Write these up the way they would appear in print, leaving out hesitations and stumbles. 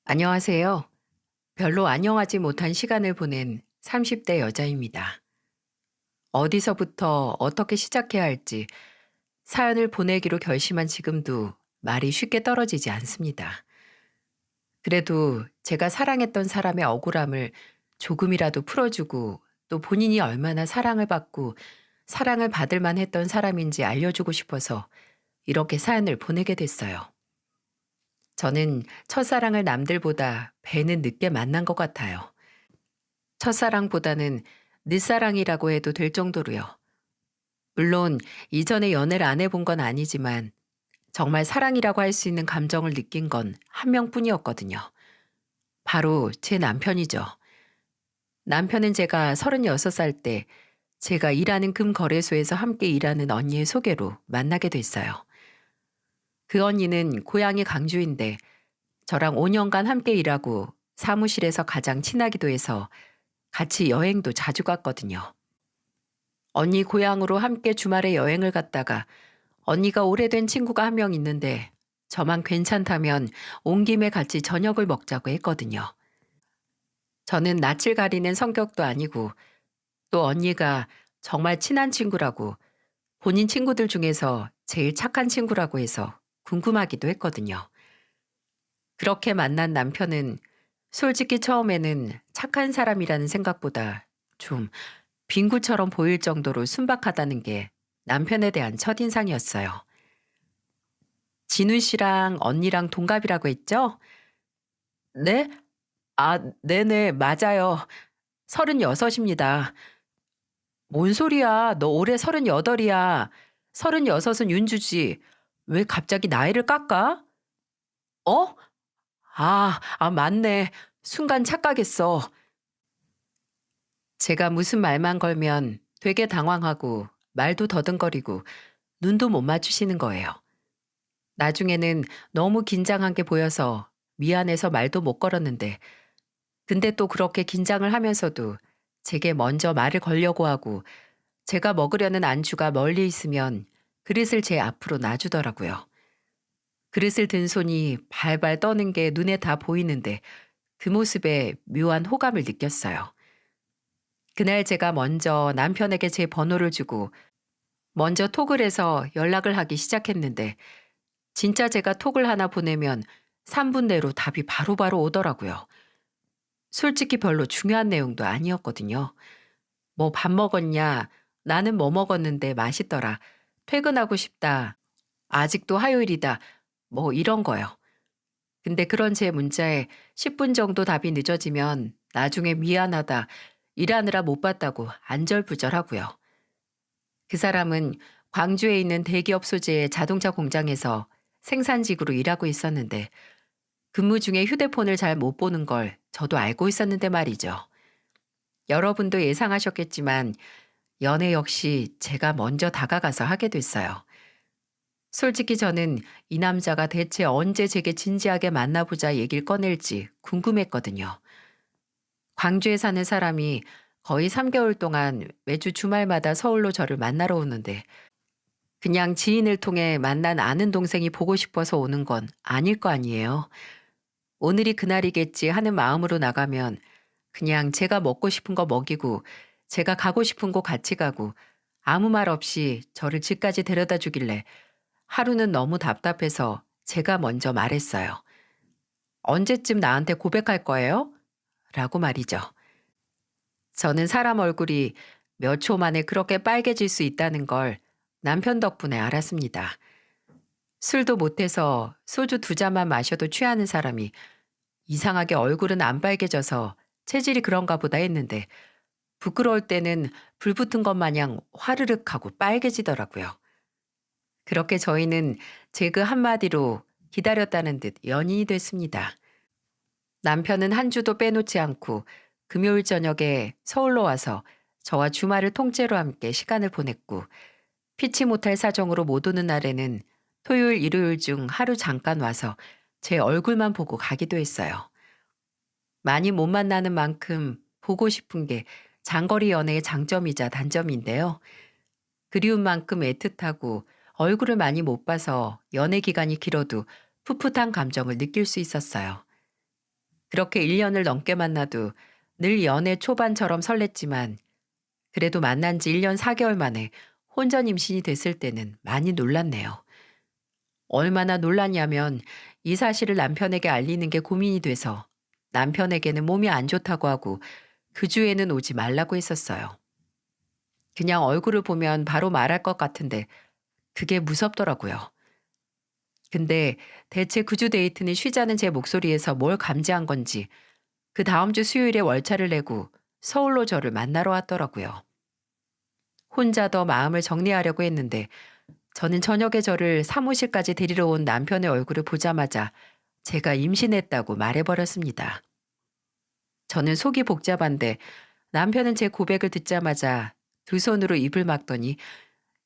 안녕하세요. 별로 안녕하지 못한 시간을 보낸 30대 여자입니다. 어디서부터 어떻게 시작해야 할지 사연을 보내기로 결심한 지금도 말이 쉽게 떨어지지 않습니다. 그래도 제가 사랑했던 사람의 억울함을 조금이라도 풀어주고 또 본인이 얼마나 사랑을 받고 사랑을 받을 만했던 사람인지 알려주고 싶어서 이렇게 사연을 보내게 됐어요. 저는 첫사랑을 남들보다 배는 늦게 만난 것 같아요. 첫사랑보다는 늦사랑이라고 해도 될 정도로요. 물론 이전에 연애를 안 해본 건 아니지만 정말 사랑이라고 할 수 있는 감정을 느낀 건 한 명뿐이었거든요. 바로 제 남편이죠. 남편은 제가 36살 때 제가 일하는 금거래소에서 함께 일하는 언니의 소개로 만나게 됐어요. 그 언니는 고향이 강주인데 저랑 5년간 함께 일하고 사무실에서 가장 친하기도 해서 같이 여행도 자주 갔거든요. 언니 고향으로 함께 주말에 여행을 갔다가 언니가 오래된 친구가 한 명 있는데 저만 괜찮다면 온 김에 같이 저녁을 먹자고 했거든요. 저는 낯을 가리는 성격도 아니고 또 언니가 정말 친한 친구라고 본인 친구들 중에서 제일 착한 친구라고 해서 궁금하기도 했거든요. 그렇게 만난 남편은 솔직히 처음에는 착한 사람이라는 생각보다 좀 빙구처럼 보일 정도로 순박하다는 게 남편에 대한 첫인상이었어요. 진우 씨랑 언니랑 동갑이라고 했죠? 네? 아, 네네, 맞아요. 36입니다. 뭔 소리야? 너 올해 38이야. 36은 윤주지. 왜 갑자기 나이를 깎아? 어? 맞네. 순간 착각했어. 제가 무슨 말만 걸면 되게 당황하고 말도 더듬거리고 눈도 못 맞추시는 거예요. 나중에는 너무 긴장한 게 보여서 미안해서 말도 못 걸었는데 근데 또 그렇게 긴장을 하면서도 제게 먼저 말을 걸려고 하고 제가 먹으려는 안주가 멀리 있으면 그릇을 제 앞으로 놔주더라고요. 그릇을 든 손이 발발 떠는 게 눈에 다 보이는데 그 모습에 묘한 호감을 느꼈어요. 그날 제가 먼저 남편에게 제 번호를 주고 먼저 톡을 해서 연락을 하기 시작했는데 진짜 제가 톡을 하나 보내면 3분 내로 답이 바로바로 오더라고요. 솔직히 별로 중요한 내용도 아니었거든요. 뭐 밥 먹었냐? 나는 뭐 먹었는데 맛있더라. 퇴근하고 싶다. 아직도 화요일이다. 뭐 이런 거요. 근데 그런 제 문자에 10분 정도 답이 늦어지면 나중에 미안하다. 일하느라 못 봤다고 안절부절하고요. 그 사람은 광주에 있는 대기업 소재의 자동차 공장에서 생산직으로 일하고 있었는데 근무 중에 휴대폰을 잘 못 보는 걸 저도 알고 있었는데 말이죠. 여러분도 예상하셨겠지만 연애 역시 제가 먼저 다가가서 하게 됐어요. 솔직히 저는 이 남자가 대체 언제 제게 진지하게 만나보자 얘기를 꺼낼지 궁금했거든요. 광주에 사는 사람이 거의 3개월 동안 매주 주말마다 서울로 저를 만나러 오는데 그냥 지인을 통해 만난 아는 동생이 보고 싶어서 오는 건 아닐 거 아니에요. 오늘이 그날이겠지 하는 마음으로 나가면 그냥 제가 먹고 싶은 거 먹이고 제가 가고 싶은 곳 같이 가고 아무 말 없이 저를 집까지 데려다 주길래 하루는 너무 답답해서 제가 먼저 말했어요. 언제쯤 나한테 고백할 거예요? 라고 말이죠. 저는 사람 얼굴이 몇 초 만에 그렇게 빨개질 수 있다는 걸 남편 덕분에 알았습니다. 술도 못해서 소주 2잔만 마셔도 취하는 사람이 이상하게 얼굴은 안 빨개져서 체질이 그런가 보다 했는데 부끄러울 때는 불 붙은 것 마냥 화르륵 하고 빨개지더라고요. 그렇게 저희는 제 그 한마디로 기다렸다는 듯 연인이 됐습니다. 남편은 한 주도 빼놓지 않고 금요일 저녁에 서울로 와서 저와 주말을 통째로 함께 시간을 보냈고 피치 못할 사정으로 못 오는 날에는 토요일, 일요일 중 하루 잠깐 와서 제 얼굴만 보고 가기도 했어요. 많이 못 만나는 만큼 보고 싶은 게 장거리 연애의 장점이자 단점인데요. 그리운 만큼 애틋하고 얼굴을 많이 못 봐서 연애 기간이 길어도 풋풋한 감정을 느낄 수 있었어요. 그렇게 1년을 넘게 만나도 늘 연애 초반처럼 설렜지만 그래도 만난 지 1년 4개월 만에 혼전 임신이 됐을 때는 많이 놀랐네요. 얼마나 놀랐냐면 이 사실을 남편에게 알리는 게 고민이 돼서 남편에게는 몸이 안 좋다고 하고 그 주에는 오지 말라고 했었어요. 그냥 얼굴을 보면 바로 말할 것 같은데 그게 무섭더라고요. 근데 대체 그 주 데이트는 쉬자는 제 목소리에서 뭘 감지한 건지 그 다음 주 수요일에 월차를 내고 서울로 저를 만나러 왔더라고요. 혼자 더 마음을 정리하려고 했는데 저는 저녁에 저를 사무실까지 데리러 온 남편의 얼굴을 보자마자 제가 임신했다고 말해버렸습니다. 저는 속이 복잡한데 남편은 제 고백을 듣자마자 두 손으로 입을 막더니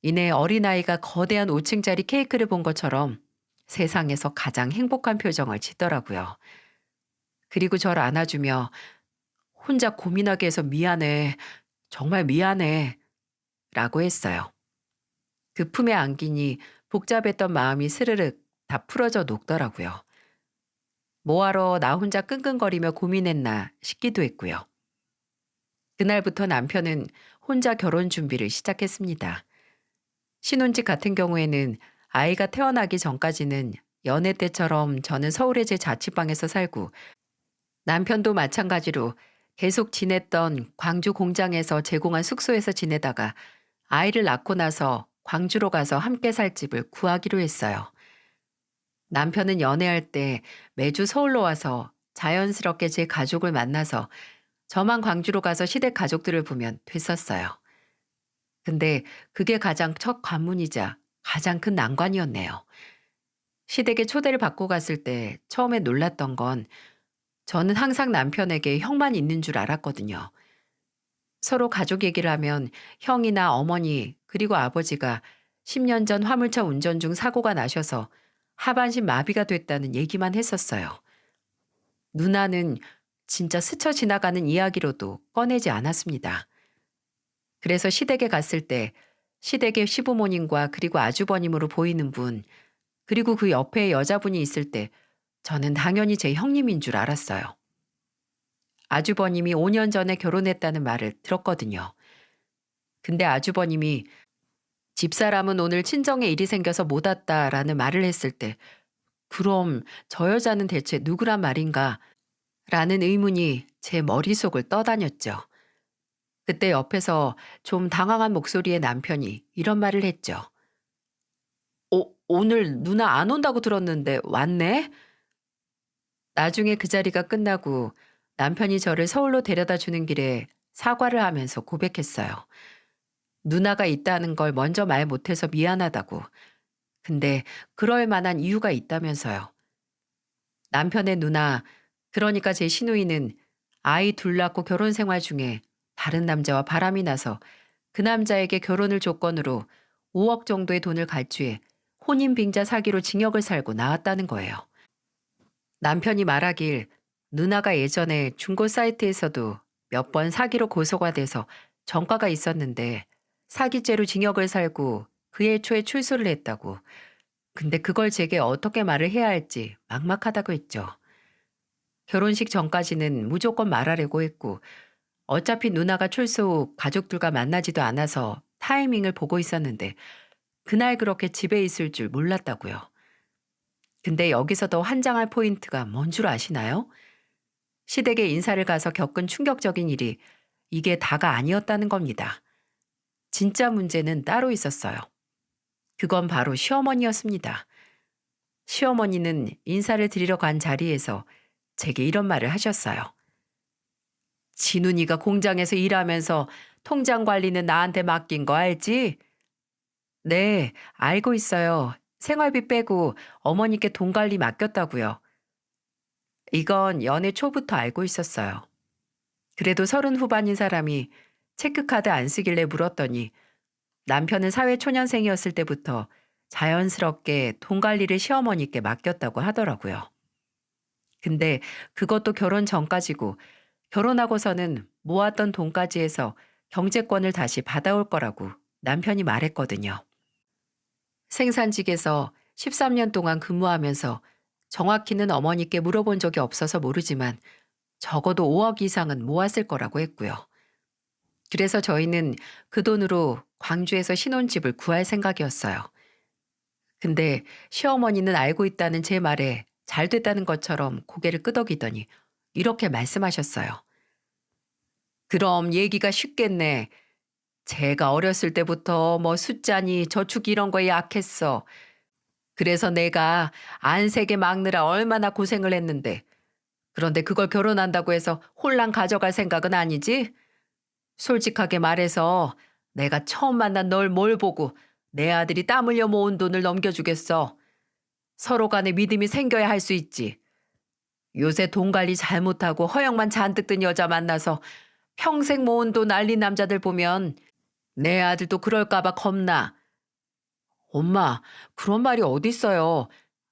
이내 어린아이가 거대한 5층짜리 케이크를 본 것처럼 세상에서 가장 행복한 표정을 짓더라고요. 그리고 저를 안아주며 혼자 고민하게 해서 미안해. 정말 미안해. 라고 했어요. 그 품에 안기니 복잡했던 마음이 스르륵 다 풀어져 녹더라고요. 뭐하러 나 혼자 끙끙거리며 고민했나 싶기도 했고요. 그날부터 남편은 혼자 결혼 준비를 시작했습니다. 신혼집 같은 경우에는 아이가 태어나기 전까지는 연애 때처럼 저는 서울의 제 자취방에서 살고 남편도 마찬가지로 계속 지냈던 광주 공장에서 제공한 숙소에서 지내다가 아이를 낳고 나서 광주로 가서 함께 살 집을 구하기로 했어요. 남편은 연애할 때 매주 서울로 와서 자연스럽게 제 가족을 만나서 저만 광주로 가서 시댁 가족들을 보면 됐었어요. 근데 그게 가장 첫 관문이자 가장 큰 난관이었네요. 시댁에 초대를 받고 갔을 때 처음에 놀랐던 건 저는 항상 남편에게 형만 있는 줄 알았거든요. 서로 가족 얘기를 하면 형이나 어머니 그리고 아버지가 10년 전 화물차 운전 중 사고가 나셔서 하반신 마비가 됐다는 얘기만 했었어요. 누나는 진짜 스쳐 지나가는 이야기로도 꺼내지 않았습니다. 그래서 시댁에 갔을 때 시댁의 시부모님과 그리고 아주버님으로 보이는 분 그리고 그 옆에 여자분이 있을 때 저는 당연히 제 형님인 줄 알았어요. 아주버님이 5년 전에 결혼했다는 말을 들었거든요. 근데 아주버님이 집사람은 오늘 친정에 일이 생겨서 못 왔다라는 말을 했을 때 그럼 저 여자는 대체 누구란 말인가? 라는 의문이 제 머릿속을 떠다녔죠. 그때 옆에서 좀 당황한 목소리의 남편이 이런 말을 했죠. 오늘 누나 안 온다고 들었는데 왔네? 나중에 그 자리가 끝나고 남편이 저를 서울로 데려다 주는 길에 사과를 하면서 고백했어요. 누나가 있다는 걸 먼저 말 못해서 미안하다고. 근데 그럴 만한 이유가 있다면서요. 남편의 누나, 그러니까 제 시누이는 아이 둘 낳고 결혼 생활 중에 다른 남자와 바람이 나서 그 남자에게 결혼을 조건으로 5억 정도의 돈을 갈취해 혼인빙자 사기로 징역을 살고 나왔다는 거예요. 남편이 말하길 누나가 예전에 중고 사이트에서도 몇 번 사기로 고소가 돼서 전과가 있었는데 사기죄로 징역을 살고 그해 초에 출소를 했다고. 근데 그걸 제게 어떻게 말을 해야 할지 막막하다고 했죠. 결혼식 전까지는 무조건 말하려고 했고 어차피 누나가 출소 후 가족들과 만나지도 않아서 타이밍을 보고 있었는데 그날 그렇게 집에 있을 줄 몰랐다고요. 근데 여기서 더 환장할 포인트가 뭔 줄 아시나요? 시댁에 인사를 가서 겪은 충격적인 일이 이게 다가 아니었다는 겁니다. 진짜 문제는 따로 있었어요. 그건 바로 시어머니였습니다. 시어머니는 인사를 드리러 간 자리에서 제게 이런 말을 하셨어요. 진훈이가 공장에서 일하면서 통장 관리는 나한테 맡긴 거 알지? 네, 알고 있어요. 생활비 빼고 어머니께 돈 관리 맡겼다고요. 이건 연애 초부터 알고 있었어요. 그래도 30 후반인 사람이 체크카드 안 쓰길래 물었더니 남편은 사회초년생이었을 때부터 자연스럽게 돈 관리를 시어머니께 맡겼다고 하더라고요. 근데 그것도 결혼 전까지고 결혼하고서는 모았던 돈까지 해서 경제권을 다시 받아올 거라고 남편이 말했거든요. 생산직에서 13년 동안 근무하면서 정확히는 어머니께 물어본 적이 없어서 모르지만 적어도 5억 이상은 모았을 거라고 했고요. 그래서 저희는 그 돈으로 광주에서 신혼집을 구할 생각이었어요. 근데 시어머니는 알고 있다는 제 말에 잘 됐다는 것처럼 고개를 끄덕이더니 이렇게 말씀하셨어요. 그럼 얘기가 쉽겠네. 제가 어렸을 때부터 뭐 숫자니 저축 이런 거에 약했어. 그래서 내가 안색에 막느라 얼마나 고생을 했는데. 그런데 그걸 결혼한다고 해서 홀랑 가져갈 생각은 아니지? 솔직하게 말해서 내가 처음 만난 널 뭘 보고 내 아들이 땀 흘려 모은 돈을 넘겨주겠어. 서로 간에 믿음이 생겨야 할 수 있지. 요새 돈 관리 잘못하고 허영만 잔뜩 든 여자 만나서 평생 모은 돈 날린 남자들 보면 내 아들도 그럴까 봐 겁나. 엄마, 그런 말이 어딨어요.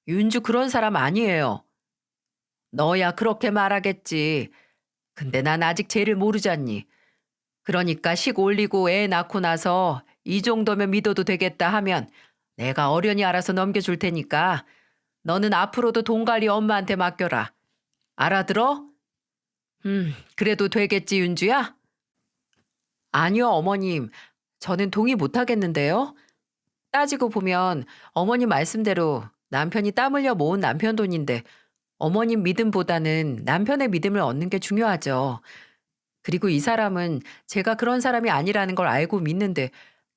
윤주 그런 사람 아니에요. 너야 그렇게 말하겠지. 근데 난 아직 쟤를 모르잖니. 그러니까 식 올리고 애 낳고 나서 이 정도면 믿어도 되겠다 하면 내가 어련히 알아서 넘겨줄 테니까 너는 앞으로도 돈 관리 엄마한테 맡겨라. 알아들어? 그래도 되겠지, 윤주야? 아니요, 어머님. 저는 동의 못 하겠는데요. 따지고 보면 어머님 말씀대로 남편이 땀 흘려 모은 남편 돈인데 어머님 믿음보다는 남편의 믿음을 얻는 게 중요하죠. 그리고 이 사람은 제가 그런 사람이 아니라는 걸 알고 믿는데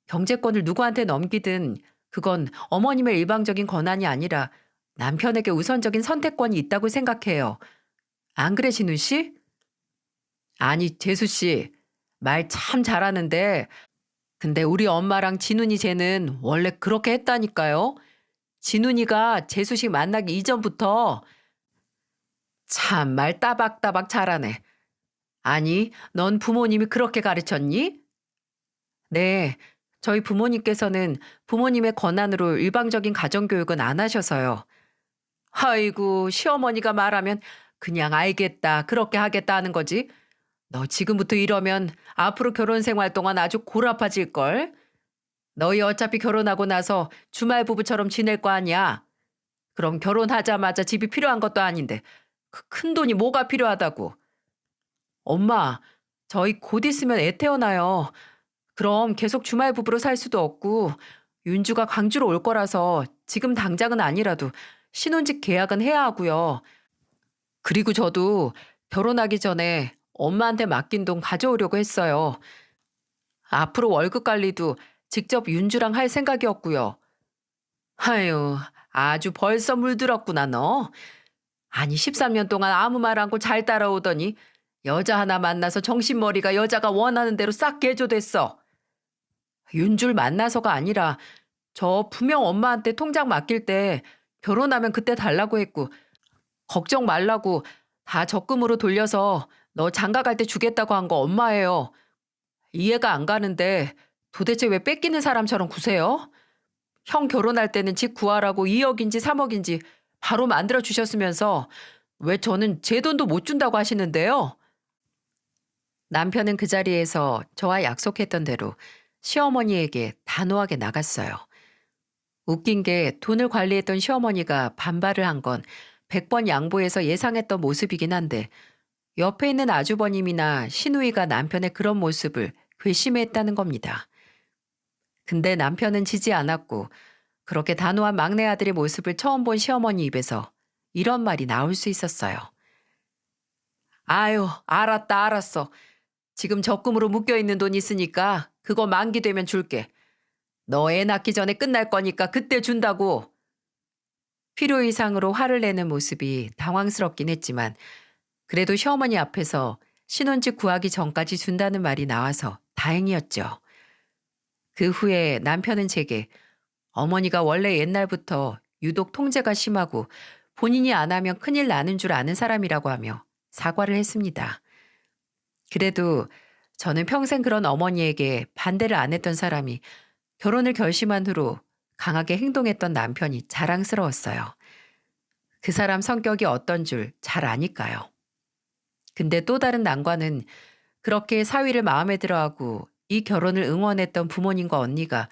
경제권을 누구한테 넘기든 그건 어머님의 일방적인 권한이 아니라 남편에게 우선적인 선택권이 있다고 생각해요. 안 그래, 진우 씨? 아니, 재수 씨. 말 참 잘하는데 근데 우리 엄마랑 진훈이 쟤는 원래 그렇게 했다니까요. 진훈이가 재수 씨 만나기 이전부터 참 말 따박따박 잘하네. 아니, 넌 부모님이 그렇게 가르쳤니? 네. 저희 부모님께서는 부모님의 권한으로 일방적인 가정교육은 안 하셔서요. 아이고, 시어머니가 말하면 그냥 알겠다, 그렇게 하겠다 하는 거지. 너 지금부터 이러면 앞으로 결혼 생활 동안 아주 골아파질걸? 너희 어차피 결혼하고 나서 주말 부부처럼 지낼 거 아니야. 그럼 결혼하자마자 집이 필요한 것도 아닌데 그 큰 돈이 뭐가 필요하다고. 엄마, 저희 곧 있으면 애 태어나요. 그럼 계속 주말 부부로 살 수도 없고 윤주가 광주로 올 거라서 지금 당장은 아니라도 신혼집 계약은 해야 하고요. 그리고 저도 결혼하기 전에 엄마한테 맡긴 돈 가져오려고 했어요. 앞으로 월급 관리도 직접 윤주랑 할 생각이었고요. 아유, 아주 벌써 물들었구나, 너. 아니, 13년 동안 아무 말 않고 잘 따라오더니 여자 하나 만나서 정신머리가 여자가 원하는 대로 싹 개조됐어. 윤줄 만나서가 아니라 저 분명 엄마한테 통장 맡길 때 결혼하면 그때 달라고 했고 걱정 말라고 다 적금으로 돌려서 너 장가 갈 때 주겠다고 한 거 엄마예요. 이해가 안 가는데 도대체 왜 뺏기는 사람처럼 구세요? 형 결혼할 때는 집 구하라고 2억인지 3억인지 바로 만들어 주셨으면서 왜 저는 제 돈도 못 준다고 하시는데요? 남편은 그 자리에서 저와 약속했던 대로 시어머니에게 단호하게 나갔어요. 웃긴 게 돈을 관리했던 시어머니가 반발을 한 건 100번 양보해서 예상했던 모습이긴 한데 옆에 있는 아주버님이나 시누이가 남편의 그런 모습을 괘씸했다는 겁니다. 근데 남편은 지지 않았고 그렇게 단호한 막내 아들의 모습을 처음 본 시어머니 입에서 이런 말이 나올 수 있었어요. 아유, 알았다, 알았어. 지금 적금으로 묶여있는 돈 있으니까 그거 만기 되면 줄게. 너 애 낳기 전에 끝날 거니까 그때 준다고. 필요 이상으로 화를 내는 모습이 당황스럽긴 했지만 그래도 시어머니 앞에서 신혼집 구하기 전까지 준다는 말이 나와서 다행이었죠. 그 후에 남편은 제게 어머니가 원래 옛날부터 유독 통제가 심하고 본인이 안 하면 큰일 나는 줄 아는 사람이라고 하며 사과를 했습니다. 그래도 저는 평생 그런 어머니에게 반대를 안 했던 사람이 결혼을 결심한 후로 강하게 행동했던 남편이 자랑스러웠어요. 그 사람 성격이 어떤 줄 잘 아니까요. 근데 또 다른 난관은 그렇게 사위를 마음에 들어하고 이 결혼을 응원했던 부모님과 언니가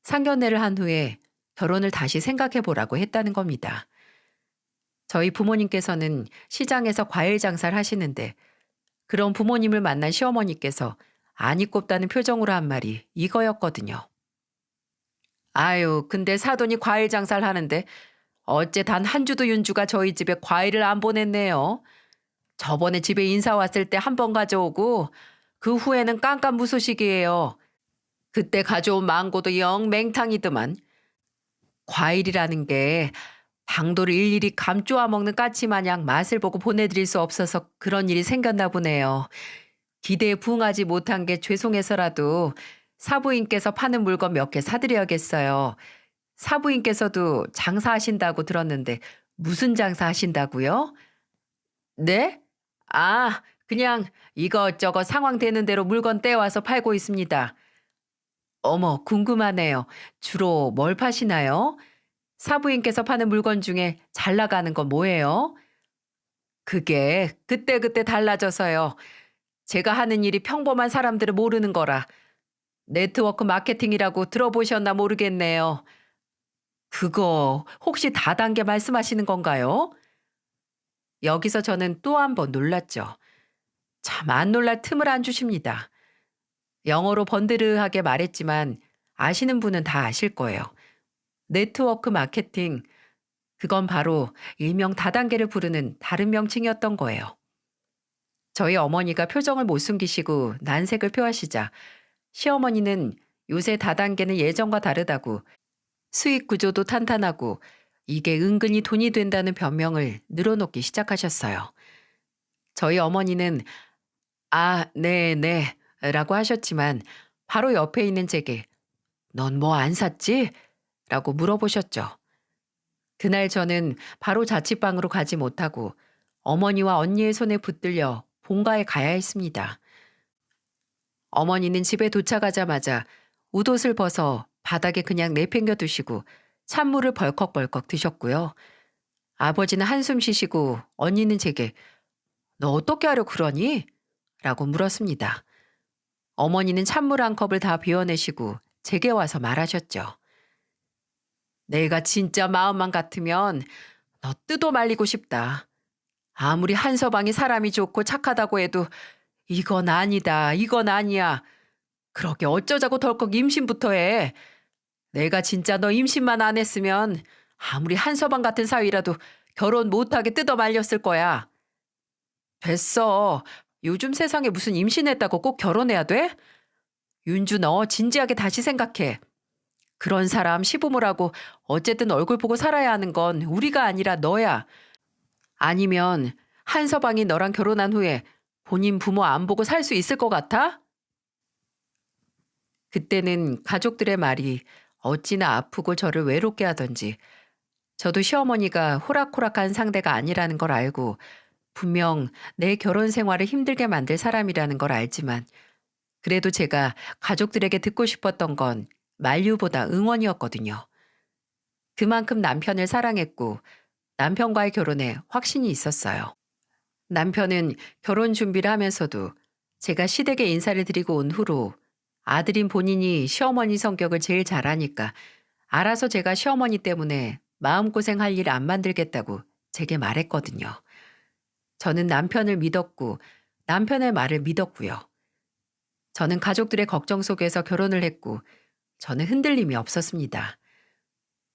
상견례를 한 후에 결혼을 다시 생각해 보라고 했다는 겁니다. 저희 부모님께서는 시장에서 과일 장사를 하시는데 그런 부모님을 만난 시어머니께서 안이 꼽다는 표정으로 한 말이 이거였거든요. 아유, 근데 사돈이 과일 장사를 하는데 어째 단 한 주도 윤주가 저희 집에 과일을 안 보냈네요. 저번에 집에 인사 왔을 때 한 번 가져오고 그 후에는 깜깜무소식이에요. 그때 가져온 망고도 영 맹탕이더만. 과일이라는 게 당도를 일일이 감쪼아 먹는 까치 마냥 맛을 보고 보내드릴 수 없어서 그런 일이 생겼나 보네요. 기대에 부응하지 못한 게 죄송해서라도 사부인께서 파는 물건 몇 개 사드려야겠어요. 사부인께서도 장사하신다고 들었는데 무슨 장사하신다고요? 네? 아, 그냥 이것저것 상황 되는 대로 물건 떼와서 팔고 있습니다. 어머, 궁금하네요. 주로 뭘 파시나요? 사부인께서 파는 물건 중에 잘 나가는 건 뭐예요? 그게 그때그때 달라져서요. 제가 하는 일이 평범한 사람들은 모르는 거라 네트워크 마케팅이라고 들어보셨나 모르겠네요. 그거 혹시 다단계 말씀하시는 건가요? 여기서 저는 또 한 번 놀랐죠. 참 안 놀랄 틈을 안 주십니다. 영어로 번드르하게 말했지만 아시는 분은 다 아실 거예요. 네트워크 마케팅, 그건 바로 일명 다단계를 부르는 다른 명칭이었던 거예요. 저희 어머니가 표정을 못 숨기시고 난색을 표하시자 시어머니는 요새 다단계는 예전과 다르다고 수익 구조도 탄탄하고 이게 은근히 돈이 된다는 변명을 늘어놓기 시작하셨어요. 저희 어머니는 아, 네, 네, 라고 하셨지만 바로 옆에 있는 제게 넌 뭐 안 샀지? 라고 물어보셨죠. 그날 저는 바로 자취방으로 가지 못하고 어머니와 언니의 손에 붙들려 본가에 가야 했습니다. 어머니는 집에 도착하자마자 웃옷을 벗어 바닥에 그냥 내팽겨 두시고 찬물을 벌컥벌컥 드셨고요. 아버지는 한숨 쉬시고 언니는 제게 너 어떻게 하려 그러니? 라고 물었습니다. 어머니는 찬물 한 컵을 다 비워내시고 제게 와서 말하셨죠. 내가 진짜 마음만 같으면 너 뜯어 말리고 싶다. 아무리 한서방이 사람이 좋고 착하다고 해도 이건 아니다, 이건 아니야. 그러게 어쩌자고 덜컥 임신부터 해. 내가 진짜 너 임신만 안 했으면 아무리 한서방 같은 사위라도 결혼 못하게 뜯어 말렸을 거야. 됐어. 요즘 세상에 무슨 임신했다고 꼭 결혼해야 돼? 윤주 너 진지하게 다시 생각해. 그런 사람 시부모라고 어쨌든 얼굴 보고 살아야 하는 건 우리가 아니라 너야. 아니면 한서방이 너랑 결혼한 후에 본인 부모 안 보고 살 수 있을 것 같아? 그때는 가족들의 말이 어찌나 아프고 저를 외롭게 하던지 저도 시어머니가 호락호락한 상대가 아니라는 걸 알고 분명 내 결혼 생활을 힘들게 만들 사람이라는 걸 알지만 그래도 제가 가족들에게 듣고 싶었던 건 만류보다 응원이었거든요. 그만큼 남편을 사랑했고 남편과의 결혼에 확신이 있었어요. 남편은 결혼 준비를 하면서도 제가 시댁에 인사를 드리고 온 후로 아들인 본인이 시어머니 성격을 제일 잘 아니까 알아서 제가 시어머니 때문에 마음고생할 일 안 만들겠다고 제게 말했거든요. 저는 남편을 믿었고 남편의 말을 믿었고요. 저는 가족들의 걱정 속에서 결혼을 했고 저는 흔들림이 없었습니다.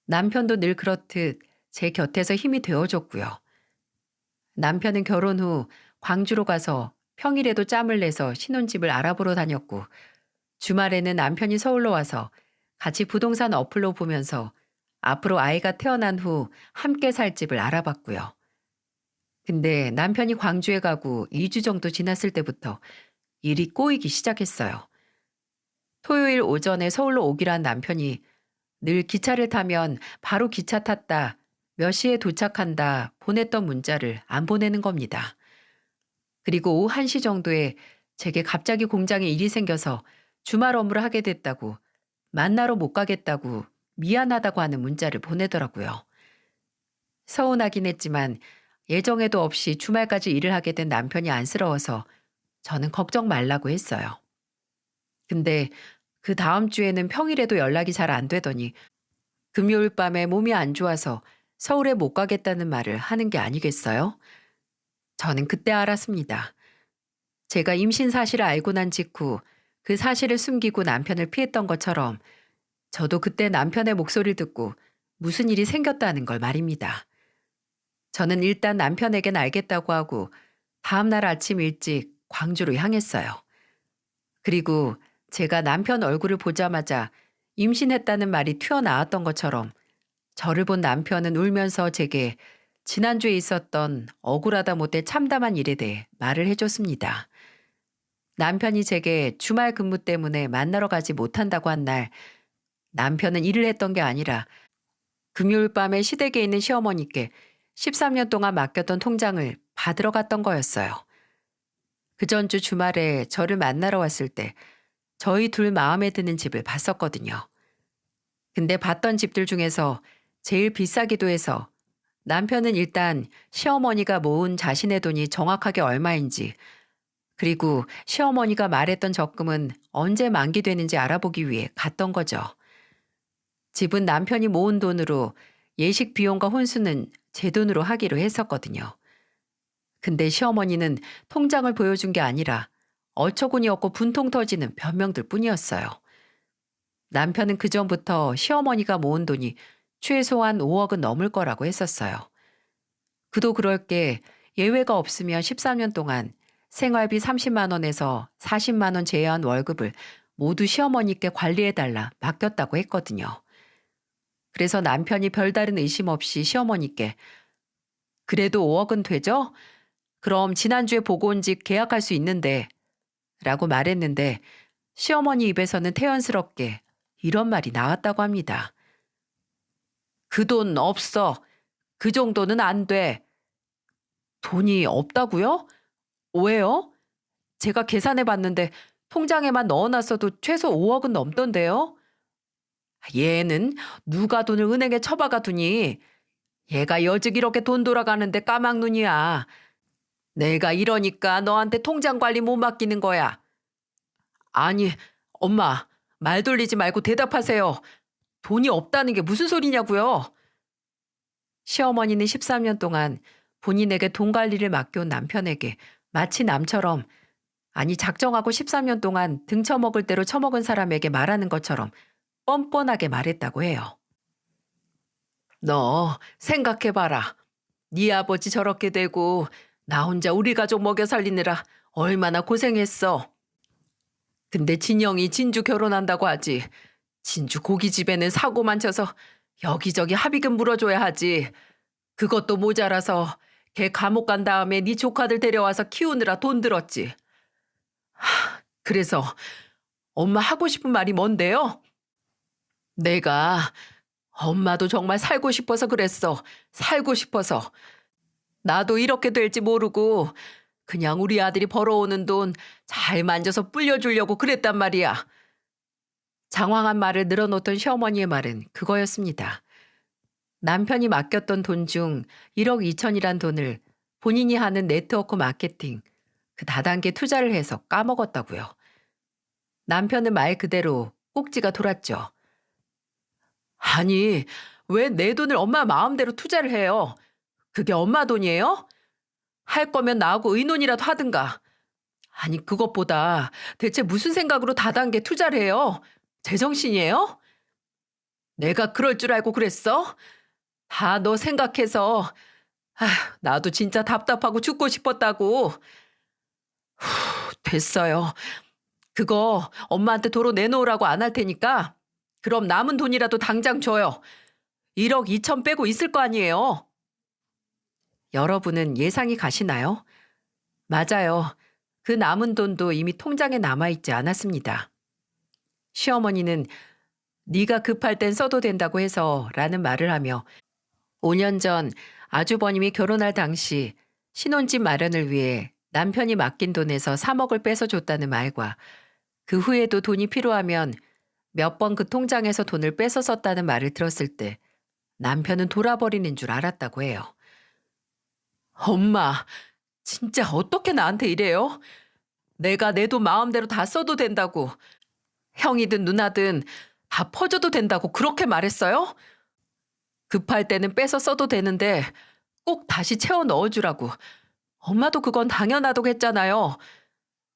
남편도 늘 그렇듯 제 곁에서 힘이 되어줬고요. 남편은 결혼 후 광주로 가서 평일에도 짬을 내서 신혼집을 알아보러 다녔고 주말에는 남편이 서울로 와서 같이 부동산 어플로 보면서 앞으로 아이가 태어난 후 함께 살 집을 알아봤고요. 근데 남편이 광주에 가고 2주 정도 지났을 때부터 일이 꼬이기 시작했어요. 토요일 오전에 서울로 오기로 한 남편이 늘 기차를 타면 바로 기차 탔다, 몇 시에 도착한다 보냈던 문자를 안 보내는 겁니다. 그리고 오후 1시 정도에 제게 갑자기 공장에 일이 생겨서 주말 업무를 하게 됐다고 만나러 못 가겠다고 미안하다고 하는 문자를 보내더라고요. 서운하긴 했지만 예정에도 없이 주말까지 일을 하게 된 남편이 안쓰러워서 저는 걱정 말라고 했어요. 근데 그 다음 주에는 평일에도 연락이 잘 안 되더니 금요일 밤에 몸이 안 좋아서 서울에 못 가겠다는 말을 하는 게 아니겠어요? 저는 그때 알았습니다. 제가 임신 사실을 알고 난 직후 그 사실을 숨기고 남편을 피했던 것처럼 저도 그때 남편의 목소리를 듣고 무슨 일이 생겼다는 걸 말입니다. 저는 일단 남편에겐 알겠다고 하고 다음날 아침 일찍 광주로 향했어요. 그리고 제가 남편 얼굴을 보자마자 임신했다는 말이 튀어나왔던 것처럼 저를 본 남편은 울면서 제게 지난주에 있었던 억울하다 못해 참담한 일에 대해 말을 해줬습니다. 남편이 제게 주말 근무 때문에 만나러 가지 못한다고 한 날 남편은 일을 했던 게 아니라 금요일 밤에 시댁에 있는 시어머니께 13년 동안 맡겼던 통장을 받으러 갔던 거였어요. 그 전주 주말에 저를 만나러 왔을 때 저희 둘 마음에 드는 집을 봤었거든요. 근데 봤던 집들 중에서 제일 비싸기도 해서 남편은 일단 시어머니가 모은 자신의 돈이 정확하게 얼마인지, 그리고 시어머니가 말했던 적금은 언제 만기되는지 알아보기 위해 갔던 거죠. 집은 남편이 모은 돈으로 예식 비용과 혼수는 제 돈으로 하기로 했었거든요. 근데 시어머니는 통장을 보여준 게 아니라 어처구니 없고 분통 터지는 변명들 뿐이었어요. 남편은 그전부터 시어머니가 모은 돈이 최소한 5억은 넘을 거라고 했었어요. 그도 그럴 게 예외가 없으면 13년 동안 생활비 30만 원에서 40만 원 제외한 월급을 모두 시어머니께 관리해달라 맡겼다고 했거든요. 그래서 남편이 별다른 의심 없이 시어머니께 그래도 5억은 되죠? 그럼 지난주에 보고 온 집 계약할 수 있는데 라고 말했는데 시어머니 입에서는 태연스럽게 이런 말이 나왔다고 합니다. 그 돈 없어. 그 정도는 안 돼. 돈이 없다고요? 왜요? 제가 계산해 봤는데 통장에만 넣어놨어도 최소 5억은 넘던데요? 얘는 누가 돈을 은행에 처박아 두니? 얘가 여직 이렇게 돈 돌아가는데 까막눈이야. 내가 이러니까 너한테 통장 관리 못 맡기는 거야. 아니, 엄마, 말 돌리지 말고 대답하세요. 돈이 없다는 게 무슨 소리냐고요? 시어머니는 13년 동안 본인에게 돈 관리를 맡겨온 남편에게 마치 남처럼, 아니 작정하고 13년 동안 등쳐먹을 대로 처먹은 사람에게 말하는 것처럼 뻔뻔하게 말했다고 해요. 너 생각해봐라. 네 아버지 저렇게 되고 나 혼자 우리 가족 먹여 살리느라 얼마나 고생했어. 근데 진영이 진주 결혼한다고 하지. 진주 고깃집에는 사고만 쳐서 여기저기 합의금 물어줘야 하지. 그것도 모자라서 걔 감옥 간 다음에 네 조카들 데려와서 키우느라 돈 들었지. 그래서 엄마 하고 싶은 말이 뭔데요? 내가 엄마도 정말 살고 싶어서 그랬어. 살고 싶어서. 나도 이렇게 될지 모르고 그냥 우리 아들이 벌어오는 돈 잘 만져서 불려주려고 그랬단 말이야. 장황한 말을 늘어놓던 시어머니의 말은 그거였습니다. 남편이 맡겼던 돈 중 1억 2천이란 돈을 본인이 하는 네트워크 마케팅, 그 다단계 투자를 해서 까먹었다고요. 남편은 말 그대로 꼭지가 돌았죠. 아니, 왜 내 돈을 엄마 마음대로 투자를 해요? 그게 엄마 돈이에요? 할 거면 나하고 의논이라도 하든가. 아니, 그것보다 대체 무슨 생각으로 다단계 투자를 해요? 제정신이에요? 내가 그럴 줄 알고 그랬어? 다 너 생각해서. 아휴, 나도 진짜 답답하고 죽고 싶었다고. 됐어요. 그거 엄마한테 도로 내놓으라고 안 할 테니까 그럼 남은 돈이라도 당장 줘요. 1억 2천 빼고 있을 거 아니에요. 여러분은 예상이 가시나요? 맞아요. 그 남은 돈도 이미 통장에 남아있지 않았습니다. 시어머니는 네가 급할 땐 써도 된다고 해서 라는 말을 하며 5년 전 아주버님이 결혼할 당시 신혼집 마련을 위해 남편이 맡긴 돈에서 3억을 뺏어줬다는 말과 그 후에도 돈이 필요하면 몇 번 그 통장에서 돈을 뺏어 썼다는 말을 들었을 때 남편은 돌아버리는 줄 알았다고 해요. 엄마, 진짜 어떻게 나한테 이래요? 내가 내 돈 마음대로 다 써도 된다고, 형이든 누나든 다 퍼줘도 된다고 그렇게 말했어요? 급할 때는 빼서 써도 되는데 꼭 다시 채워 넣어주라고. 엄마도 그건 당연하다고 했잖아요.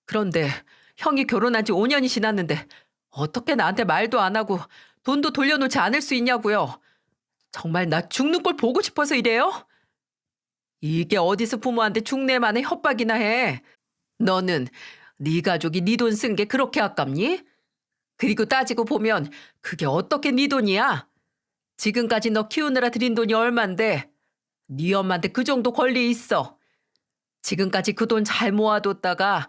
그런데 형이 결혼한 지 5년이 지났는데 어떻게 나한테 말도 안 하고 돈도 돌려놓지 않을 수 있냐고요. 정말 나 죽는 꼴 보고 싶어서 이래요? 이게 어디서 부모한테 죽내만의 협박이나 해. 너는 네 가족이 네 돈 쓴 게 그렇게 아깝니? 그리고 따지고 보면 그게 어떻게 네 돈이야? 지금까지 너 키우느라 들인 돈이 얼만데 네 엄마한테 그 정도 권리 있어. 지금까지 그 돈 잘 모아뒀다가